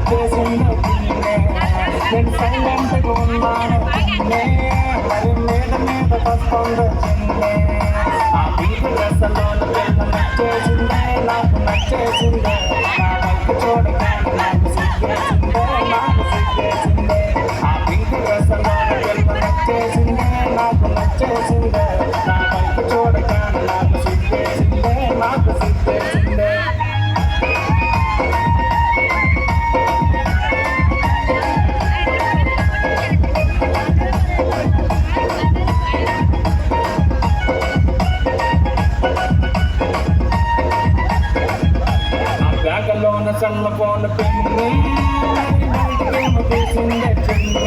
చేసిందో పిల్లే నేను సైలెంట్గా ఉన్నాను పిల్లే మరి మీద వస్తుందో చిన్నే ఆ వీధి రసలోన పిల్ల నచ్చేసిందే నాకు నచ్చేసిందే నా వైపు చూడగానే నాకు సిగ్గేసిందే ఆ వీధి రసలోన పిల్ల నచ్చేసిందే నాకు నచ్చేసిందే నా వైపు చూడగానే నాకు సిగ్గేసిందే బ్యాగలోన చల్లపోన పిన్ని బయటకేమో తీసిందే చిన్ని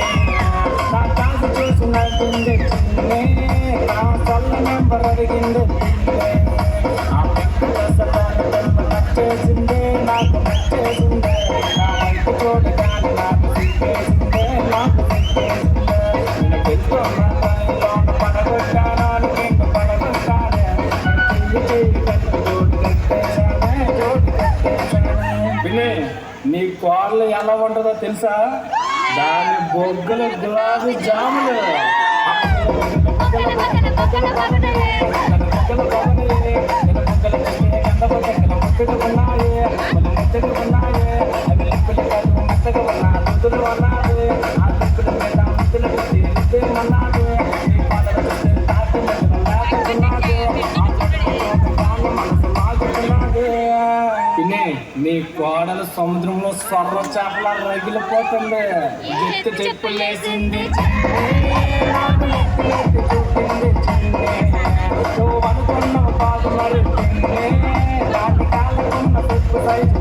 నా కాసు చూసి నవ్విందే చిన్ని నా చల్ల నెంబర్ అడిగిందే పిన్ని ఆ పెద్ద రసలోన పిల్ల నచ్చేసిందే నాకు నచ్చేసిందే నా వైపు చూడగానే నాకు సిగ్గేసిందే నిన్న పెట్టుకున్న టైంలోన పడగొట్టాను కింద పడగొట్టానే చెయ్యి కట్టి జోడి కట్టేశానే వినే నీ కూరలు ఎలా ఉంటుందో తెలుసా దాని బొగ్గలు గులాబీ జాములు నీ కోడలు సముద్రంలో సొర్ర చేపల రగిలిపోతుంది ఎత్తు చెప్పులేసింది నువ్వు అనుకున్నావు కాదు మరి దాని కాళ్ళకున్న చెప్పు సైజు